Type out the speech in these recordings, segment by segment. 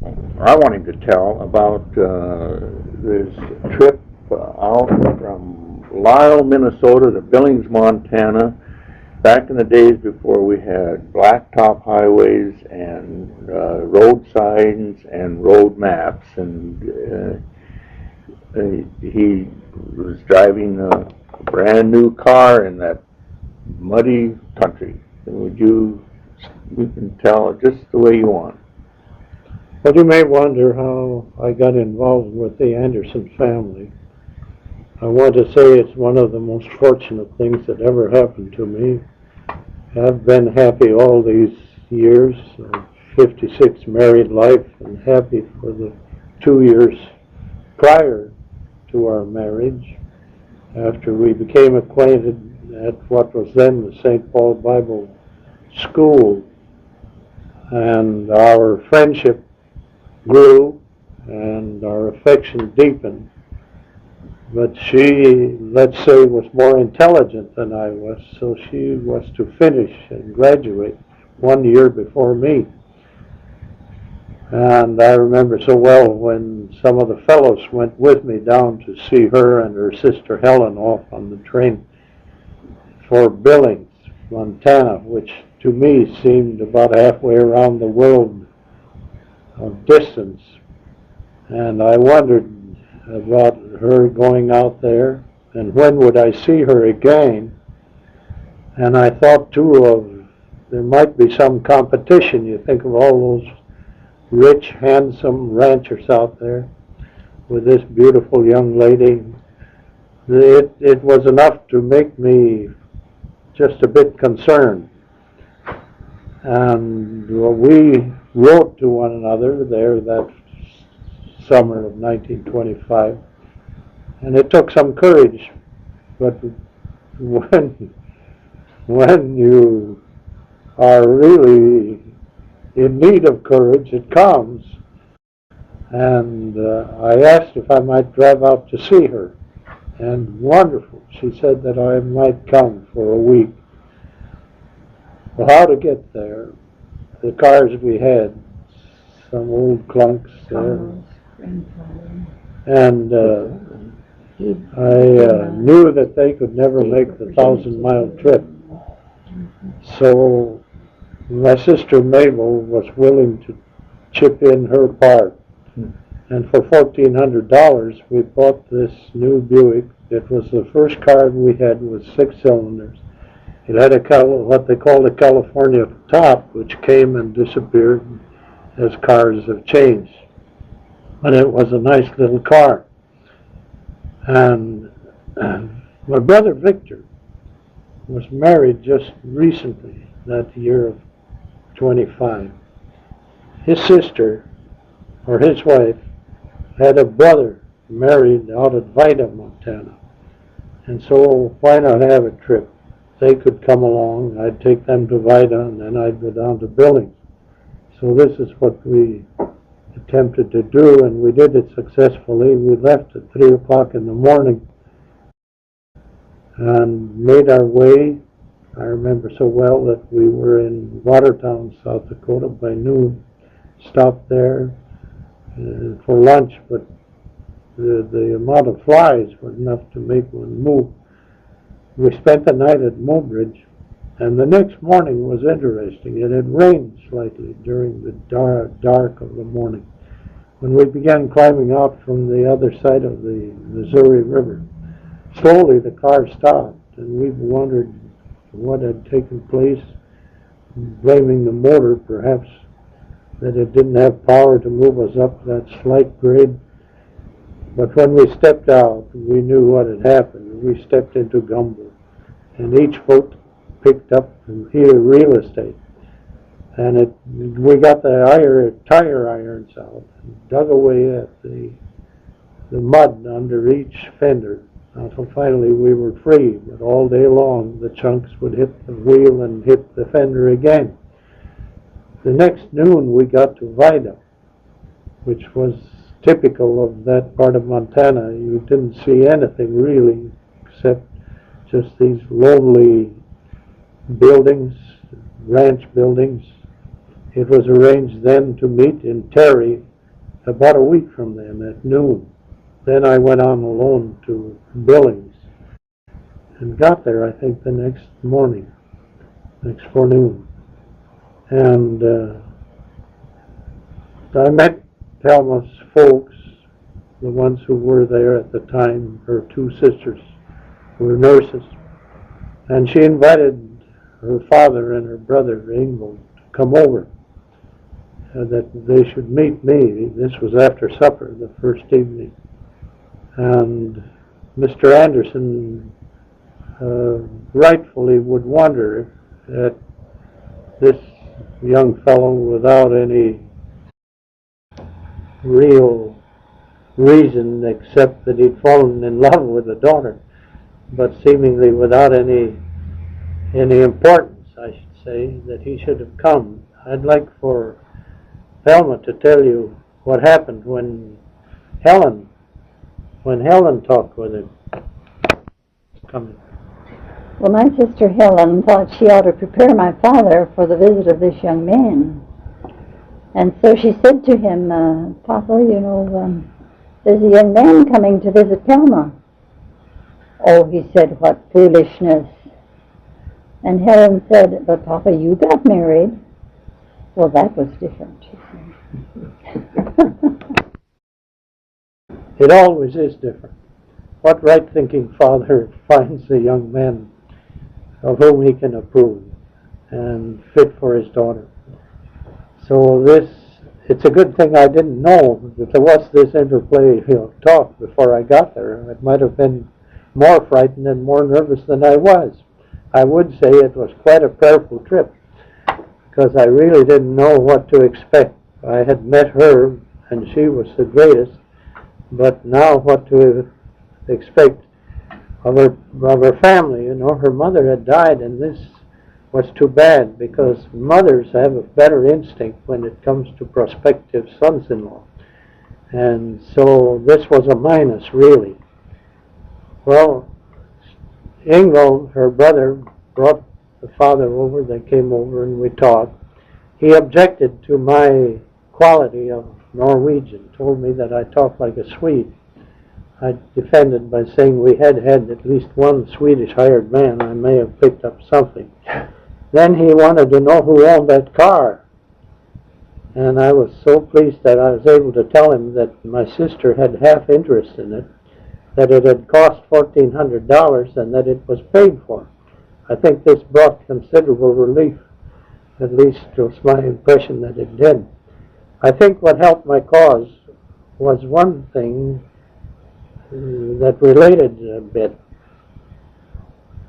I want him to tell about this trip out from Lyle, Minnesota to Billings, Montana, back in the days before we had blacktop highways and road signs and road maps, and he was driving a brand new car in that muddy country. And you can tell just the way you want. Well, you may wonder how I got involved with the Anderson family. I want to say it's one of the most fortunate things that ever happened to me. I've been happy all these years, 56 married life, and happy for the 2 years prior to our marriage, after we became acquainted at what was then the St. Paul Bible School, and our friendship grew and our affection deepened. But she, let's say, was more intelligent than I was, so she was to finish and graduate 1 year before me. And I remember so well when some of the fellows went with me down to see her and her sister Helen off on the train for Billings, Montana, which to me seemed about halfway around the world of distance. And I wondered about her going out there and when would I see her again. And I thought too of there might be some competition. You think of all those rich, handsome ranchers out there with this beautiful young lady. It was enough to make me just a bit concerned. And we wrote to one another there that summer of 1925, and it took some courage, but when you are really in need of courage, it comes. And I asked if I might drive out to see her, and wonderful, she said that I might come for a week. Well, how to get there? The cars we had, some old clunks there, and I knew that they could never make the 1,000-mile trip. So my sister Mabel was willing to chip in her part. And for $1,400, we bought this new Buick. It was the first car we had with 6 cylinders. It had what they called a California top, which came and disappeared as cars have changed. But it was a nice little car. And my brother Victor was married just recently, that year of 25. His sister, or his wife, had a brother married out at Vida, Montana. And so why not have a trip? They could come along, I'd take them to Vida, and then I'd go down to Billings. So this is what we attempted to do, and we did it successfully. We left at 3 o'clock in the morning and made our way. I remember so well that we were in Watertown, South Dakota by noon, stopped there for lunch, but the amount of flies was enough to make one move. We spent the night at Mobridge, and the next morning was interesting. It had rained slightly during the dark of the morning. When we began climbing out from the other side of the Missouri River, slowly the car stopped, and we wondered what had taken place, blaming the motor, perhaps, that it didn't have power to move us up that slight grade. But when we stepped out, we knew what had happened. We stepped into gumbo, and each boat picked up here real estate. And we got the tire irons out, and dug away at the mud under each fender, until finally we were free. But all day long, the chunks would hit the wheel and hit the fender again. The next noon, we got to Vida, which was typical of that part of Montana. You didn't see anything really except just these lonely buildings, ranch buildings. It was arranged then to meet in Terry about a week from them at noon. Then I went on alone to Billings and got there, I think, the next forenoon. And I met Thelma's folks, the ones who were there at the time. Her two sisters were nurses. And she invited her father and her brother, Engel, to come over, that they should meet me. This was after supper, the first evening. And Mr. Anderson rightfully would wonder at this young fellow without any real reason except that he'd fallen in love with a daughter, but seemingly without any importance, I should say, that he should have come. I'd like for Thelma to tell you what happened when Helen talked with him. Coming. Well, my sister Helen thought she ought to prepare my father for the visit of this young man. And so she said to him, Papa, there's a young man coming to visit Thelma. Oh, he said, what foolishness. And Helen said, but Papa, you got married. Well, that was different, she said. It always is different. What right-thinking father finds a young man of whom he can approve and fit for his daughter? So it's a good thing I didn't know that there was this interplay talk before I got there. It might have been more frightened and more nervous than I was. I would say it was quite a prayerful trip, because I really didn't know what to expect. I had met her, and she was the greatest, but now what to expect of her family. Her mother had died, and this was too bad, because mothers have a better instinct when it comes to prospective sons-in-law. And so this was a minus, really. Well, Ingo, her brother, brought the father over. They came over and we talked. He objected to my quality of Norwegian, told me that I talked like a Swede. I defended by saying we had at least one Swedish hired man. I may have picked up something. Then he wanted to know who owned that car. And I was so pleased that I was able to tell him that my sister had half interest in it, that it had cost $1,400 and that it was paid for. I think this brought considerable relief. At least it was my impression that it did. I think what helped my cause was one thing that related a bit.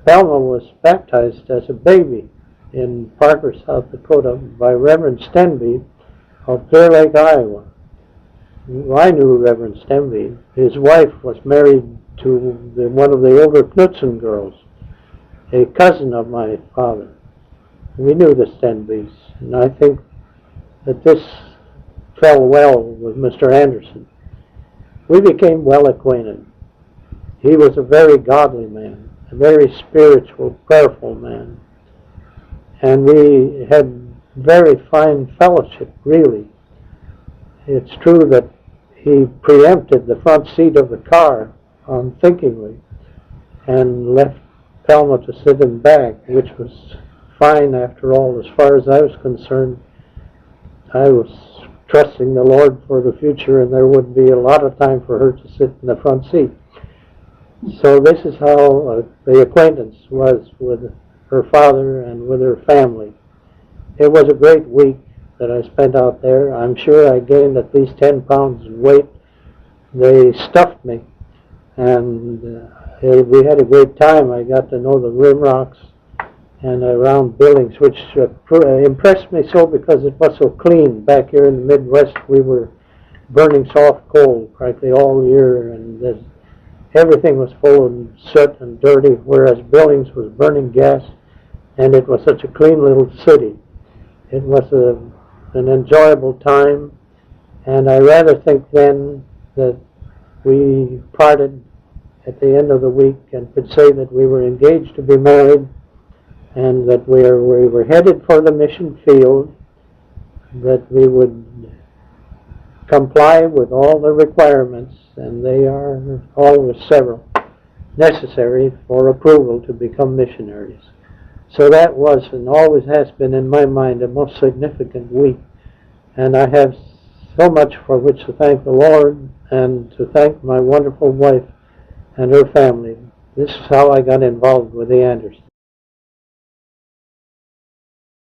Thelma was baptized as a baby in Parker, South Dakota by Reverend Stenby of Clear Lake, Iowa. I knew Reverend Stenby. His wife was married to one of the older Knudsen girls, a cousin of my father. We knew the Stenbys, and I think that this fell well with Mr. Anderson. We became well acquainted. He was a very godly man, a very spiritual, prayerful man, and we had very fine fellowship, really. It's true that he preempted the front seat of the car unthinkingly and left Thelma to sit in back, which was fine after all. As far as I was concerned, I was trusting the Lord for the future, and there would be a lot of time for her to sit in the front seat. So this is how the acquaintance was with her father and with her family. It was a great week that I spent out there. I'm sure I gained at least 10 pounds in weight. They stuffed me, and we had a great time. I got to know the rim rocks and around Billings, which impressed me so because it was so clean. Back here in the Midwest, we were burning soft coal practically all year, and everything was full of soot and dirty, whereas Billings was burning gas, and it was such a clean little city. It was an enjoyable time, and I rather think then that we parted at the end of the week and could say that we were engaged to be married, and that we were headed for the mission field, that we would comply with all the requirements, and they are always several necessary for approval to become missionaries. So that was and always has been in my mind a most significant week, and I have so much for which to thank the Lord and to thank my wonderful wife and her family. This is how I got involved with the Andersons.